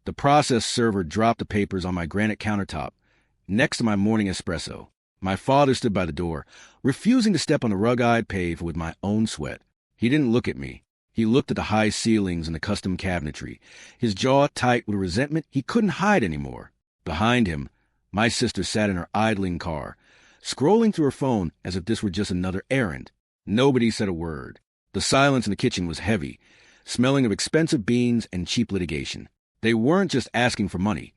The process server dropped the papers on my granite countertop, next to my morning espresso. My father stood by the door, refusing to step on the rug I'd paved with my own sweat. He didn't look at me. He looked at the high ceilings and the custom cabinetry, his jaw tight with a resentment he couldn't hide anymore. Behind him, my sister sat in her idling car, scrolling through her phone as if this were just another errand. Nobody said a word. The silence in the kitchen was heavy, smelling of expensive beans and cheap litigation. They weren't just asking for money.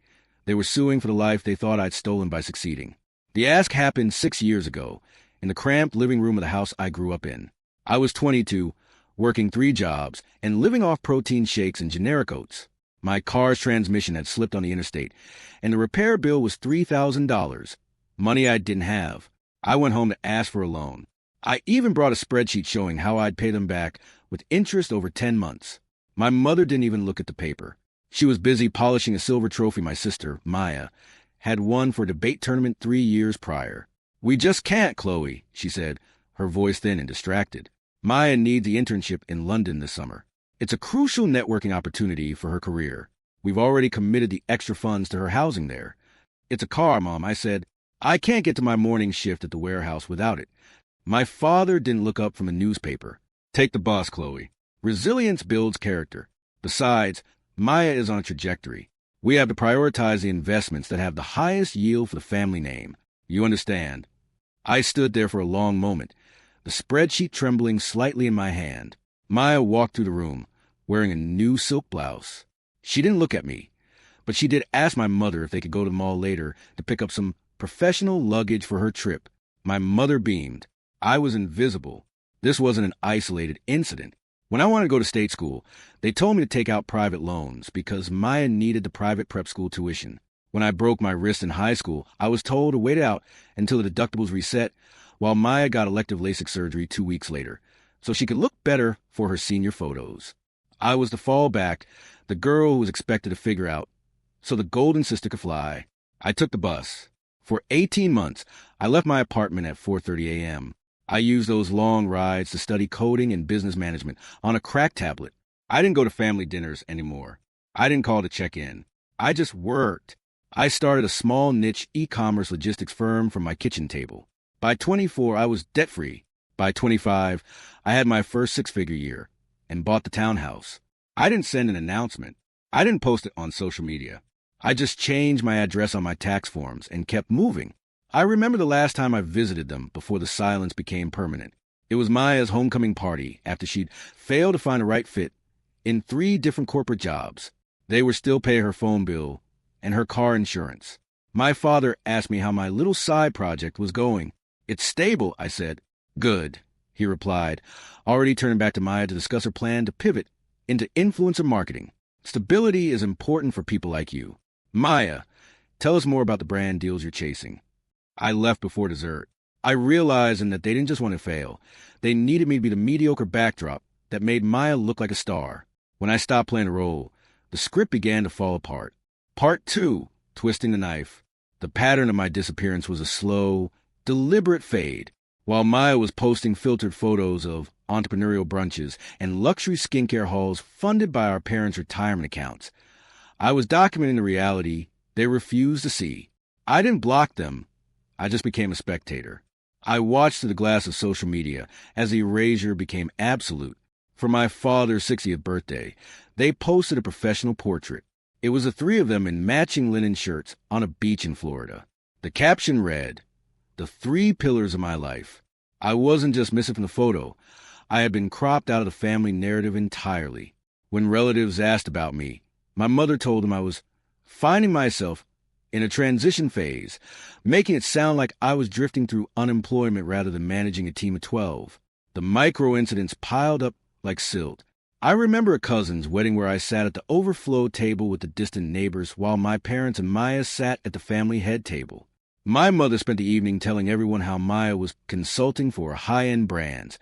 They were suing for the life they thought I'd stolen by succeeding. The ask happened 6 years ago, in the cramped living room of the house I grew up in. I was 22, working 3 jobs, and living off protein shakes and generic oats. My car's transmission had slipped on the interstate, and the repair bill was $3,000, money I didn't have. I went home to ask for a loan. I even brought a spreadsheet showing how I'd pay them back with interest over 10 months. My mother didn't even look at the paper. She was busy polishing a silver trophy my sister, Maya, had won for a debate tournament 3 years prior. "We just can't, Chloe," she said, her voice thin and distracted. "Maya needs the internship in London this summer. It's a crucial networking opportunity for her career. We've already committed the extra funds to her housing there." "It's a car, Mom," I said. "I can't get to my morning shift at the warehouse without it." My father didn't look up from a newspaper. "Take the bus, Chloe. Resilience builds character. Besides, Maya is on a trajectory. We have to prioritize the investments that have the highest yield for the family name. You understand?" I stood there for a long moment, the spreadsheet trembling slightly in my hand. Maya walked through the room, wearing a new silk blouse. She didn't look at me, but she did ask my mother if they could go to the mall later to pick up some professional luggage for her trip. My mother beamed. I was invisible. This wasn't an isolated incident. When I wanted to go to state school, they told me to take out private loans because Maya needed the private prep school tuition. When I broke my wrist in high school, I was told to wait it out until the deductibles reset, while Maya got elective LASIK surgery 2 weeks later, so she could look better for her senior photos. I was the fallback, the girl who was expected to figure out, so the golden sister could fly. I took the bus. For 18 months, I left my apartment at 4:30 a.m. I used those long rides to study coding and business management on a crack tablet. I didn't go to family dinners anymore. I didn't call to check in. I just worked. I started a small niche e-commerce logistics firm from my kitchen table. By 24, I was debt-free. By 25, I had my first 6-figure year and bought the townhouse. I didn't send an announcement. I didn't post it on social media. I just changed my address on my tax forms and kept moving. I remember the last time I visited them before the silence became permanent. It was Maya's homecoming party after she'd failed to find the right fit in 3 different corporate jobs. They were still paying her phone bill and her car insurance. My father asked me how my little side project was going. "It's stable," I said. "Good," he replied, already turning back to Maya to discuss her plan to pivot into influencer marketing. "Stability is important for people like you. Maya, tell us more about the brand deals you're chasing." I left before dessert. I realized that they didn't just want to fail. They needed me to be the mediocre backdrop that made Maya look like a star. When I stopped playing a role, the script began to fall apart. Part 2, Twisting the Knife. The pattern of my disappearance was a slow, deliberate fade. While Maya was posting filtered photos of entrepreneurial brunches and luxury skincare hauls funded by our parents' retirement accounts, I was documenting the reality they refused to see. I didn't block them. I just became a spectator. I watched through the glass of social media as the erasure became absolute. For my father's 60th birthday, they posted a professional portrait. It was the 3 of them in matching linen shirts on a beach in Florida. The caption read, "The 3 pillars of my life." I wasn't just missing from the photo. I had been cropped out of the family narrative entirely. When relatives asked about me, my mother told them I was finding myself in a transition phase, making it sound like I was drifting through unemployment rather than managing a team of 12. The micro incidents piled up like silt. I remember a cousin's wedding where I sat at the overflow table with the distant neighbors while my parents and Maya sat at the family head table. My mother spent the evening telling everyone how Maya was consulting for high-end brands,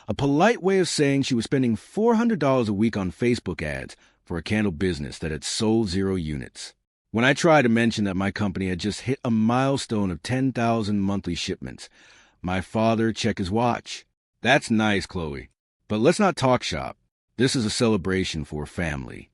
a polite way of saying she was spending $400 a week on Facebook ads for a candle business that had sold 0 units. When I tried to mention that my company had just hit a milestone of 10,000 monthly shipments, my father checked his watch. "That's nice, Chloe, but let's not talk shop. This is a celebration for a family."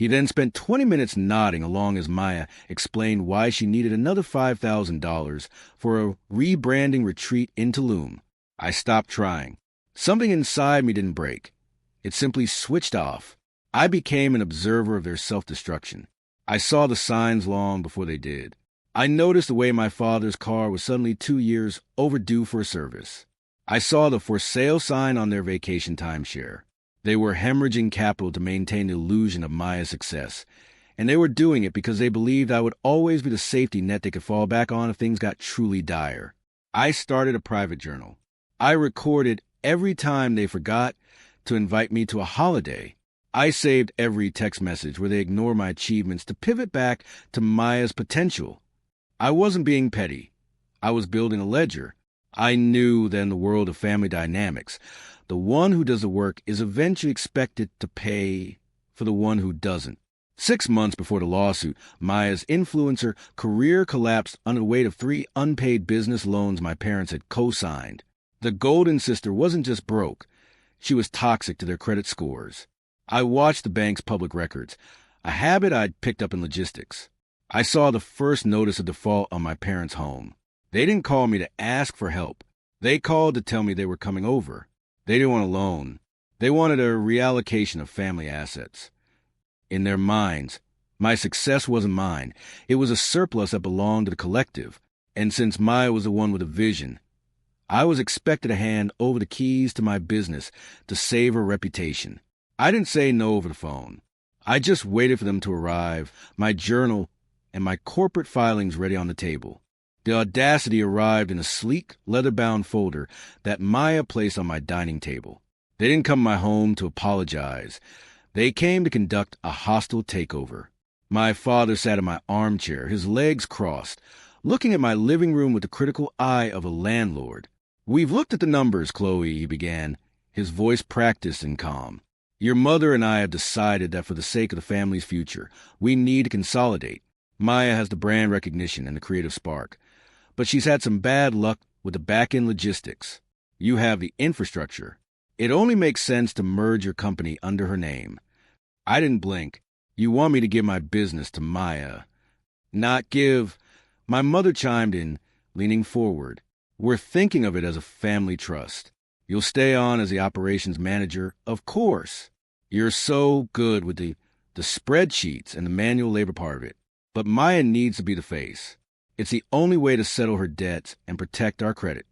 He then spent 20 minutes nodding along as Maya explained why she needed another $5,000 for a rebranding retreat in Tulum. I stopped trying. Something inside me didn't break. It simply switched off. I became an observer of their self-destruction. I saw the signs long before they did. I noticed the way my father's car was suddenly 2 years overdue for a service. I saw the for sale sign on their vacation timeshare. They were hemorrhaging capital to maintain the illusion of Maya's success, and they were doing it because they believed I would always be the safety net they could fall back on if things got truly dire. I started a private journal. I recorded every time they forgot to invite me to a holiday. I saved every text message where they ignored my achievements to pivot back to Maya's potential. I wasn't being petty. I was building a ledger. I knew that in the world of family dynamics, the one who does the work is eventually expected to pay for the one who doesn't. 6 months before the lawsuit, Maya's influencer career collapsed under the weight of 3 unpaid business loans my parents had co-signed. The golden sister wasn't just broke. She was toxic to their credit scores. I watched the bank's public records, a habit I'd picked up in logistics. I saw the first notice of default on my parents' home. They didn't call me to ask for help. They called to tell me they were coming over. They didn't want a loan. They wanted a reallocation of family assets. In their minds, my success wasn't mine. It was a surplus that belonged to the collective. And since Maya was the one with a vision, I was expected to hand over the keys to my business to save her reputation. I didn't say no over the phone. I just waited for them to arrive, my journal and my corporate filings ready on the table. The audacity arrived in a sleek, leather-bound folder that Maya placed on my dining table. They didn't come to my home to apologize. They came to conduct a hostile takeover. My father sat in my armchair, his legs crossed, looking at my living room with the critical eye of a landlord. "We've looked at the numbers, Chloe," he began, his voice practiced and calm. "Your mother and I have decided that for the sake of the family's future, we need to consolidate. Maya has the brand recognition and the creative spark, but she's had some bad luck with the back-end logistics. You have the infrastructure. It only makes sense to merge your company under her name." I didn't blink. "You want me to give my business to Maya?" "Not give." My mother chimed in, leaning forward. "We're thinking of it as a family trust. You'll stay on as the operations manager, of course. You're so good with the spreadsheets and the manual labor part of it. But Maya needs to be the face. It's the only way to settle her debts and protect our credit.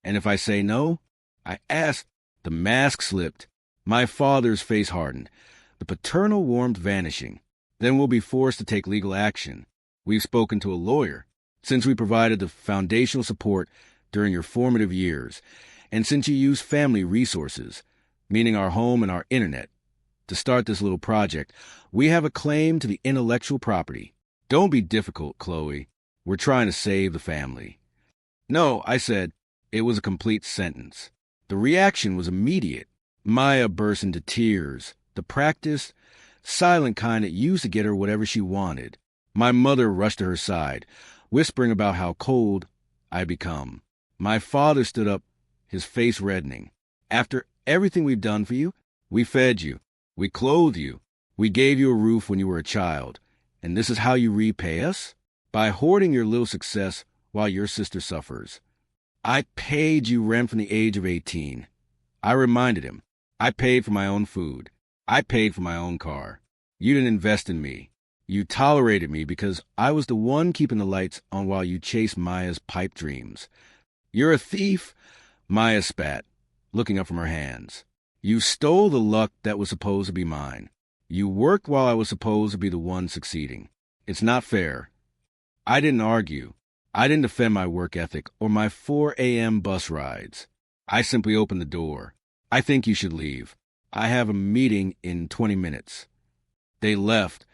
And if I say no," I asked. The mask slipped. My father's face hardened, the paternal warmth vanishing. "Then we'll be forced to take legal action. We've spoken to a lawyer. Since we provided the foundational support during your formative years, and since you used family resources, meaning our home and our internet, to start this little project, we have a claim to the intellectual property. Don't be difficult, Chloe. We're trying to save the family." "No," I said. It was a complete sentence. The reaction was immediate. Maya burst into tears, the practiced, silent kind that used to get her whatever she wanted. My mother rushed to her side, whispering about how cold I'd become. My father stood up, his face reddening. "After everything we've done for you, we fed you, we clothed you, we gave you a roof when you were a child, and this is how you repay us? By hoarding your little success while your sister suffers." "I paid you rent from the age of 18. I reminded him. "I paid for my own food. I paid for my own car. You didn't invest in me. You tolerated me because I was the one keeping the lights on while you chased Maya's pipe dreams." "You're a thief," Maya spat, looking up from her hands. "You stole the luck that was supposed to be mine. You worked while I was supposed to be the one succeeding. It's not fair." I didn't argue. I didn't defend my work ethic or my 4 a.m. bus rides. I simply opened the door. "I think you should leave. I have a meeting in 20 minutes. They left,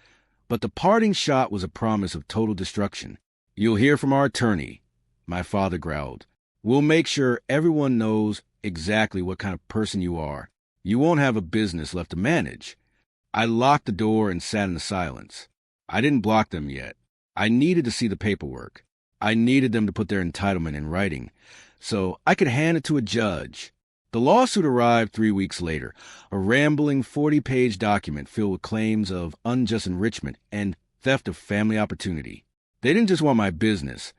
but the parting shot was a promise of total destruction. "You'll hear from our attorney," my father growled. "We'll make sure everyone knows exactly what kind of person you are. You won't have a business left to manage." I locked the door and sat in the silence. I didn't block them yet. I needed to see the paperwork. I needed them to put their entitlement in writing, so I could hand it to a judge. The lawsuit arrived 3 weeks later, a rambling 40-page document filled with claims of unjust enrichment and theft of family opportunity. They didn't just want my business.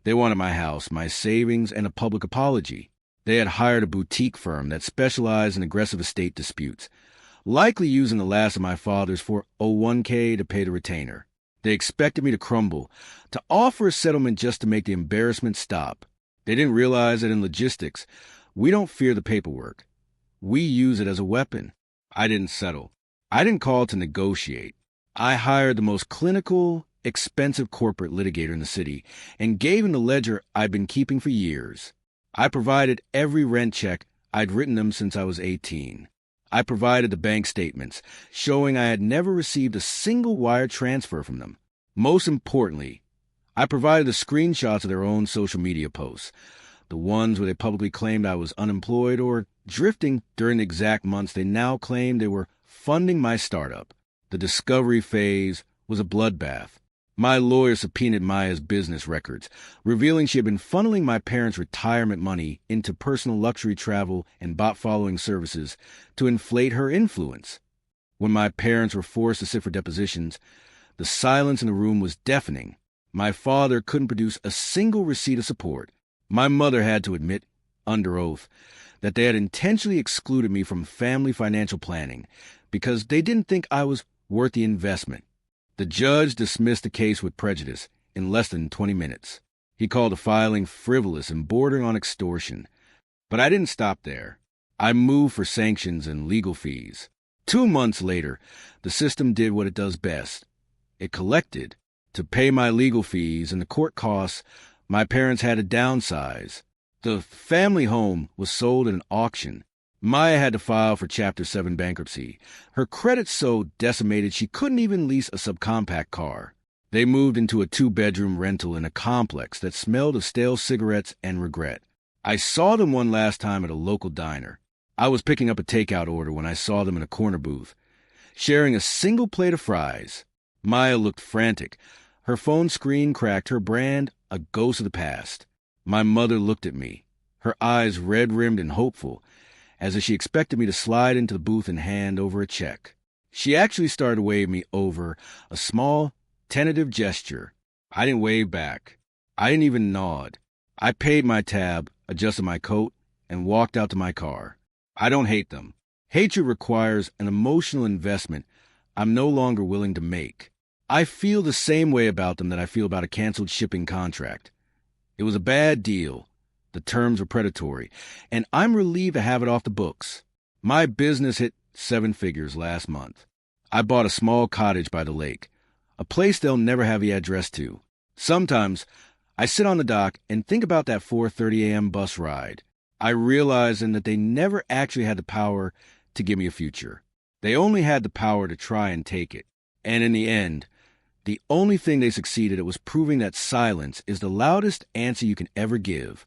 They wanted my house, my savings, and a public apology. They had hired a boutique firm that specialized in aggressive estate disputes, likely using the last of my father's 401k to pay the retainer. They expected me to crumble, to offer a settlement just to make the embarrassment stop. They didn't realize that in logistics, we don't fear the paperwork. We use it as a weapon. I didn't settle. I didn't call to negotiate. I hired the most clinical, expensive corporate litigator in the city and gave him the ledger I'd been keeping for years. I provided every rent check. I'd written them since I was 18. I provided the bank statements, showing I had never received a single wire transfer from them. Most importantly, I provided the screenshots of their own social media posts, the ones where they publicly claimed I was unemployed or drifting during the exact months they now claimed they were funding my startup. The discovery phase was a bloodbath. My lawyer subpoenaed Maya's business records, revealing she had been funneling my parents' retirement money into personal luxury travel and bot-following services to inflate her influence. When my parents were forced to sit for depositions, the silence in the room was deafening. My father couldn't produce a single receipt of support. My mother had to admit, under oath, that they had intentionally excluded me from family financial planning because they didn't think I was worth the investment. The judge dismissed the case with prejudice in less than 20 minutes. He called the filing frivolous and bordering on extortion. But I didn't stop there. I moved for sanctions and legal fees. 2 months later, the system did what it does best. It collected. To pay my legal fees and the court costs, my parents had to downsize. The family home was sold at an auction. Maya had to file for Chapter 7 bankruptcy. Her credit so decimated she couldn't even lease a subcompact car. They moved into a 2-bedroom rental in a complex that smelled of stale cigarettes and regret. I saw them one last time at a local diner. I was picking up a takeout order when I saw them in a corner booth, sharing a single plate of fries. Maya looked frantic. Her phone screen cracked, her brand a ghost of the past. My mother looked at me, her eyes red-rimmed and hopeful, as if she expected me to slide into the booth and hand over a check. She actually started to wave me over, a small, tentative gesture. I didn't wave back. I didn't even nod. I paid my tab, adjusted my coat, and walked out to my car. I don't hate them. Hatred requires an emotional investment I'm no longer willing to make. I feel the same way about them that I feel about a canceled shipping contract. It was a bad deal. The terms were predatory, and I'm relieved to have it off the books. My business hit 7 figures last month. I bought a small cottage by the lake, a place they'll never have the address to. Sometimes I sit on the dock and think about that 4:30 a.m. bus ride. I realize then that they never actually had the power to give me a future. They only had the power to try and take it. And in the end, the only thing they succeeded at was proving that silence is the loudest answer you can ever give.